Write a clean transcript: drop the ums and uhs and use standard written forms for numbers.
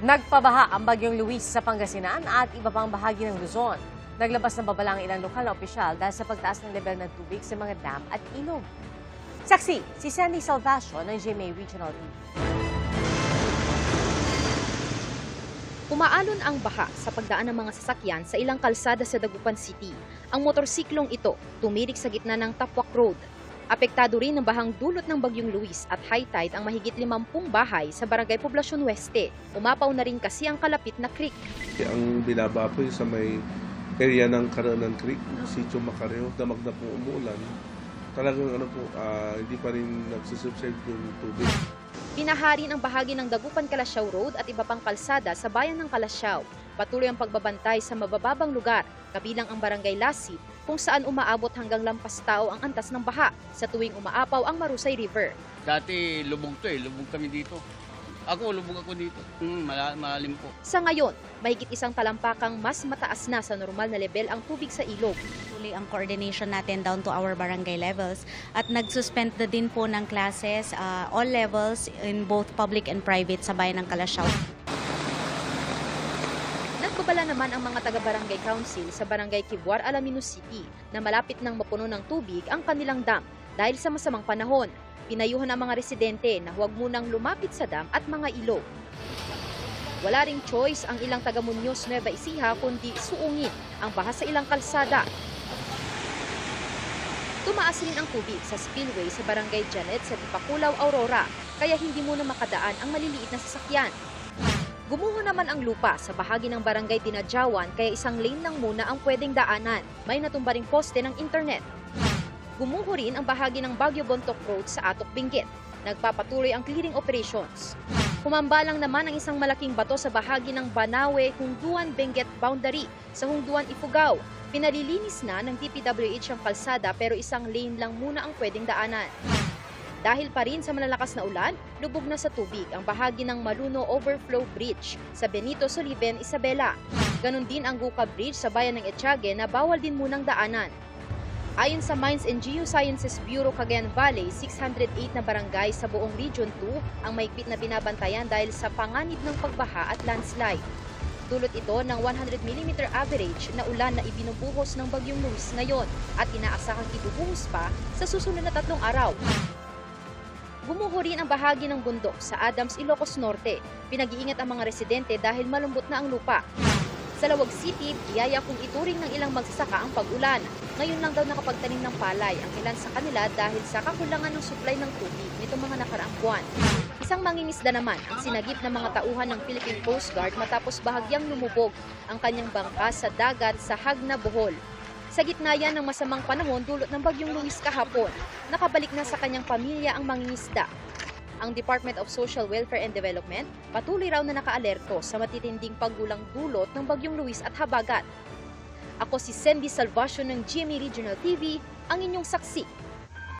Nagpabaha ang Bagyong Luis sa Pangasinan at iba pang bahagi ng Luzon. Naglabas ng babala ang ilang lokal na opisyal dahil sa pagtaas ng level ng tubig sa mga dam at ilog. Saksi, si Sandy Salvacio ng GMA Regional TV. Umaalon ang baha sa pagdaan ng mga sasakyan sa ilang kalsada sa Dagupan City. Ang motorsiklong ito tumirik sa gitna ng Tapwak Road. Apektado rin ng bahang dulot ng Bagyong Luis at high tide ang mahigit 50 bahay sa Barangay Poblacion Oeste. Umapaw na rin kasi ang kalapit na creek. Ang binaba po yung sa may area ng Karanan Creek, Sitio Macareo, damag na po umuulan. Talagang hindi pa rin nagsusubside yung tubig. Pinaharin ang bahagi ng Dagupan Kalasyaw Road at iba pang kalsada sa bayan ng Kalasyaw. Patuloy ang pagbabantay sa mabababang lugar, kabilang ang Barangay Lasip, kung saan umaabot hanggang lampas tao ang antas ng baha sa tuwing umaapaw ang Marusay River. Dati lubog to lubog kami dito. Lubog ako dito. Malalim po. Sa ngayon, mahigit isang talampakang mas mataas na sa normal na level ang tubig sa ilog. Tuloy ang coordination natin down to our barangay levels at nag-suspend na din po ng classes all levels in both public and private sa bayan ng Kalasyaw. Nagpabala naman ang mga taga-barangay council sa barangay Kibuar, Alaminos City na malapit nang mapuno ng tubig ang kanilang dam dahil sa masamang panahon. Pinayuhan ang mga residente na huwag munang lumapit sa dam at mga ilog. Wala ring choice ang ilang taga-Muñoz, Nueva Ecija kundi suungin ang baha sa ilang kalsada. Tumaas rin ang tubig sa spillway sa barangay Janet sa Tipakulaw, Aurora, kaya hindi muna makadaan ang maliliit na sasakyan. Gumuho naman ang lupa sa bahagi ng barangay Dinadjawan kaya isang lane lang muna ang pwedeng daanan. May natumba ring poste ng internet. Gumuho rin ang bahagi ng Baguio Bontoc Road sa Atok Benguet. Nagpapatuloy ang clearing operations. Humambalang naman ang isang malaking bato sa bahagi ng Banawe, Hunduan, Benguet boundary sa Hunduan, Ifugao. Pinalilinis na ng DPWH ang kalsada pero isang lane lang muna ang pwedeng daanan. Dahil pa rin sa malalakas na ulan, lubog na sa tubig ang bahagi ng Maluno Overflow Bridge sa Benito Soliven, Isabela. Ganon din ang Guca Bridge sa bayan ng Etiague na bawal din munang daanan. Ayon sa Mines and Geosciences Bureau Cagayan Valley, 608 na barangay sa buong Region 2 ang mahigpit na binabantayan dahil sa panganib ng pagbaha at landslide. Dulot ito ng 100 mm average na ulan na ibinubuhos ng Bagyong Luis ngayon at inaasahang ibubuhos pa sa susunod na 3 araw. Gumuho rin ang bahagi ng bundok sa Adams, Ilocos Norte. Pinag-iingat ang mga residente dahil malambot na ang lupa. Sa Lawag City, biyaya kung ituring ng ilang magsasaka ang pag-ulan. Ngayon lang daw nakapagtanim ng palay ang ilan sa kanila dahil sa kakulangan ng supply ng tubig nitong mga nakaraang buwan. Isang mangingisda naman ang sinagip ng mga tauhan ng Philippine Coast Guard matapos bahagyang lumubog ang kanyang bangka sa dagat sa Hagna, Bohol. Sa gitna yan ng masamang panahon dulot ng Bagyong Luis kahapon, nakabalik na sa kanyang pamilya ang mangingisda. Ang Department of Social Welfare and Development patuloy raw na nakaalerto sa matitinding paggulang dulot ng Bagyong Luis at habagat. Ako si Sandy Salvacio ng GMA Regional TV, ang inyong saksi